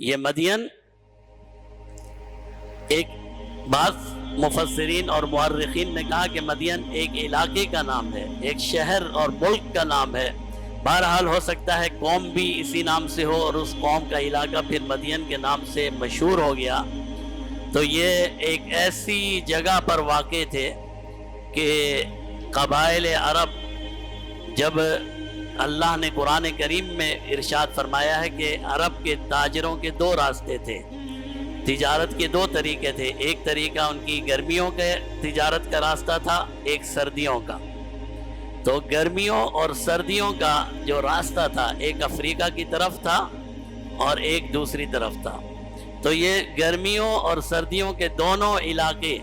یہ مدین ایک بعض مفسرین اور مورخین نے کہا کہ مدین ایک علاقے کا نام ہے، ایک شہر اور ملک کا نام ہے۔ بہرحال ہو سکتا ہے قوم بھی اسی نام سے ہو اور اس قوم کا علاقہ پھر مدین کے نام سے مشہور ہو گیا۔ تو یہ ایک ایسی جگہ پر واقع تھے کہ قبائل عرب، جب اللہ نے قرآن کریم میں ارشاد فرمایا ہے کہ عرب کے تاجروں کے دو راستے تھے، تجارت کے دو طریقے تھے، ایک طریقہ ان کی گرمیوں کے تجارت کا راستہ تھا، ایک سردیوں کا۔ تو گرمیوں اور سردیوں کا جو راستہ تھا ایک افریقہ کی طرف تھا اور ایک دوسری طرف تھا۔ تو یہ گرمیوں اور سردیوں کے دونوں علاقے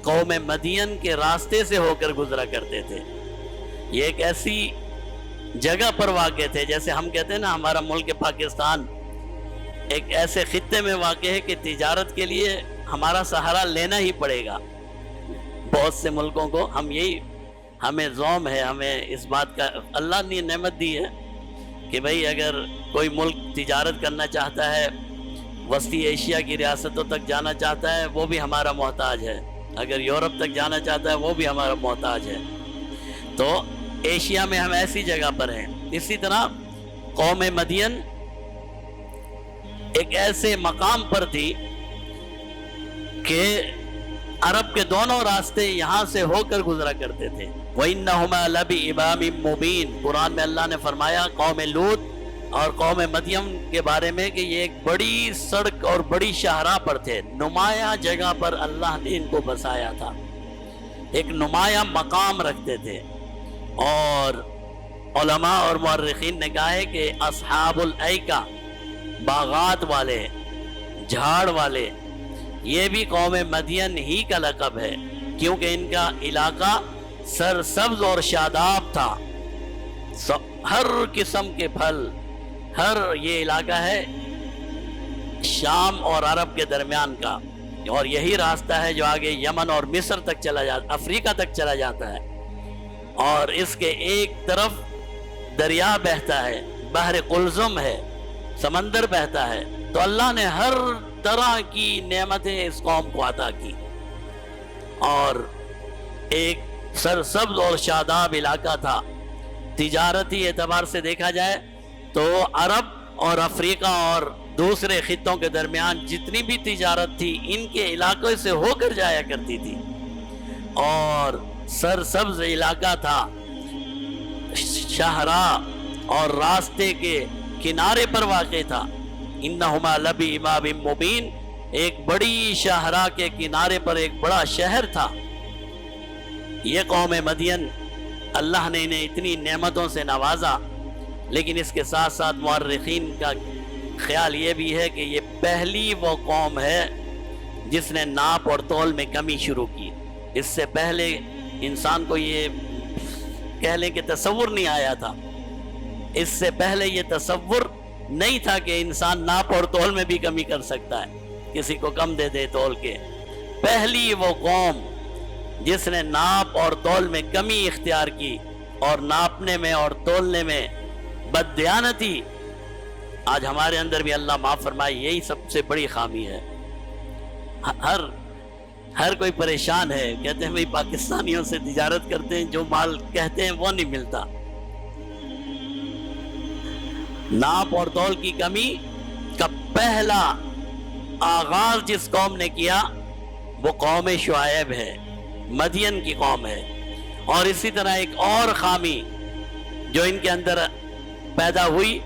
قوم مدین کے راستے سے ہو کر گزرا کرتے تھے۔ یہ ایک ایسی جگہ پر واقع تھے، جیسے ہم کہتے ہیں نا ہمارا ملک پاکستان ایک ایسے خطے میں واقع ہے کہ تجارت کے لیے ہمارا سہارا لینا ہی پڑے گا۔ بہت سے ملکوں کو ہمیں زوم ہے، ہمیں اس بات کا اللہ نے نعمت دی ہے کہ بھئی اگر کوئی ملک تجارت کرنا چاہتا ہے، وسطی ایشیا کی ریاستوں تک جانا چاہتا ہے، وہ بھی ہمارا محتاج ہے، اگر یورپ تک جانا چاہتا ہے وہ بھی ہمارا محتاج ہے۔ تو ایشیا میں ہم ایسی جگہ پر ہیں۔ اسی طرح قوم مدین ایک ایسے مقام پر تھی کہ عرب کے دونوں راستے یہاں سے ہو کر گزرا کرتے تھے۔ وَإِنَّهُمَا لَبِإِمَامٍ مُّبِينٍ، قرآن میں اللہ نے فرمایا قوم لوط اور قوم مدین کے بارے میں کہ یہ ایک بڑی سڑک اور بڑی شاہراہ پر تھے، نمایاں جگہ پر اللہ نے ان کو بسایا تھا، ایک نمایاں مقام رکھتے تھے۔ اور علماء اور مورخین نے کہا ہے کہ اصحاب الایکہ، باغات والے، جھاڑ والے، یہ بھی قوم مدین ہی کا لقب ہے، کیونکہ ان کا علاقہ سرسبز اور شاداب تھا، ہر قسم کے پھل، یہ علاقہ ہے شام اور عرب کے درمیان کا، اور یہی راستہ ہے جو آگے یمن اور مصر تک چلا جاتا، افریقہ تک چلا جاتا ہے، اور اس کے ایک طرف دریا بہتا ہے، بحر قلزم ہے، سمندر بہتا ہے۔ تو اللہ نے ہر طرح کی نعمتیں اس قوم کو عطا کی، اور ایک سرسبز اور شاداب علاقہ تھا۔ تجارتی اعتبار سے دیکھا جائے تو عرب اور افریقہ اور دوسرے خطوں کے درمیان جتنی بھی تجارت تھی ان کے علاقے سے ہو کر جایا کرتی تھی، اور سرسبز علاقہ تھا، شاہراہ اور راستے کے کنارے پر واقع تھا۔ انہما لبی امام مبین، ایک بڑی شاہراہ کے کنارے پر ایک بڑا شہر تھا۔ یہ قوم مدین، اللہ نے انہیں اتنی نعمتوں سے نوازا، لیکن اس کے ساتھ ساتھ مورخین کا خیال یہ بھی ہے کہ یہ پہلی وہ قوم ہے جس نے ناپ اور تول میں کمی شروع کی۔ اس سے پہلے انسان کو یہ کہہ لیں کہ تصور نہیں آیا تھا، اس سے پہلے یہ تصور نہیں تھا کہ انسان ناپ اور تول میں بھی کمی کر سکتا ہے، کسی کو کم دے دے تول کے۔ پہلی وہ قوم جس نے ناپ اور تول میں کمی اختیار کی اور ناپنے میں اور تولنے میں بددیانتی، آج ہمارے اندر بھی اللہ معاف فرمائے یہی سب سے بڑی خامی ہے۔ ہر کوئی پریشان ہے، کہتے ہیں بھئی پاکستانیوں سے تجارت کرتے ہیں، جو مال کہتے ہیں وہ نہیں ملتا۔ ناپ اور تول کی کمی کا پہلا آغاز جس قوم نے کیا وہ قوم شعیب ہے، مدین کی قوم ہے۔ اور اسی طرح ایک اور خامی جو ان کے اندر پیدا ہوئی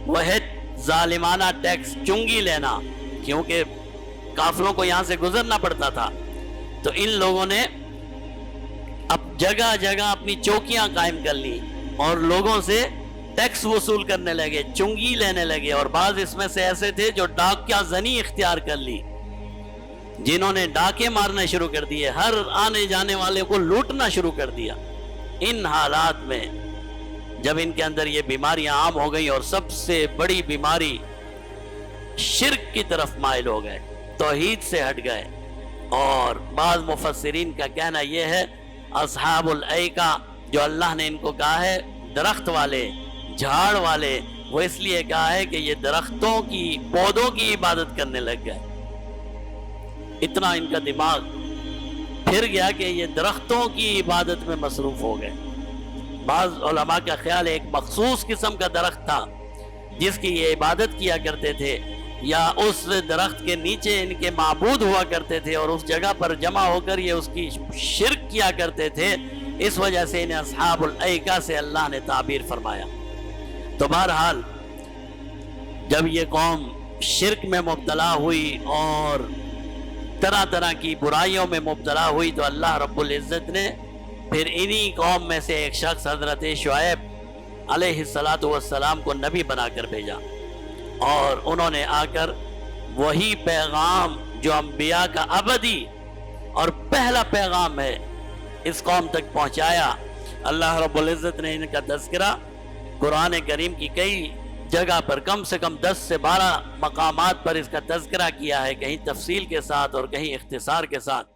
وہ ہے ظالمانہ ٹیکس، چنگی لینا، کیونکہ قافلوں کو یہاں سے گزرنا پڑتا تھا، تو ان لوگوں نے اب جگہ جگہ اپنی چوکیاں قائم کر لی اور لوگوں سے ٹیکس وصول کرنے لگے، چنگی لینے لگے، اور بعض اس میں سے ایسے تھے جو ڈاکیہ زنی اختیار کر لی، جنہوں نے ڈاکے مارنا شروع کر دیے، ہر آنے جانے والے کو لوٹنا شروع کر دیا۔ ان حالات میں جب ان کے اندر یہ بیماریاں عام ہو گئی اور سب سے بڑی بیماری شرک کی طرف مائل ہو گئے، توحید سے ہٹ گئے، اور بعض مفسرین کا کہنا یہ ہے اصحاب الایکہ جو اللہ نے ان کو کہا ہے درخت والے، جھاڑ والے، وہ اس لیے کہا ہے کہ یہ درختوں کی پودوں کی عبادت کرنے لگ گئے. اتنا ان کا دماغ پھر گیا کہ یہ درختوں کی عبادت میں مصروف ہو گئے. بعض علماء کا خیال ہے ایک مخصوص قسم کا درخت تھا جس کی یہ عبادت کیا کرتے تھے، یا اس درخت کے نیچے ان کے معبود ہوا کرتے تھے اور اس جگہ پر جمع ہو کر یہ اس کی شرک کیا کرتے تھے. اس وجہ سے انہیں اصحاب الایکہ سے اللہ نے تعبیر فرمایا. تو بہرحال جب یہ قوم شرک میں مبتلا ہوئی اور طرح طرح کی برائیوں میں مبتلا ہوئی تو اللہ رب العزت نے پھر انہی قوم میں سے ایک شخص حضرت شعیب علیہ السلام کو نبی بنا کر بھیجا، اور انہوں نے آ کر وہی پیغام جو انبیاء کا ابدی اور پہلا پیغام ہے اس قوم تک پہنچایا. اللہ رب العزت نے ان کا تذکرہ قرآن کریم کی کئی جگہ پر کم سے کم 10 سے 12 مقامات پر اس کا تذکرہ کیا ہے، کہیں تفصیل کے ساتھ اور کہیں اختصار کے ساتھ.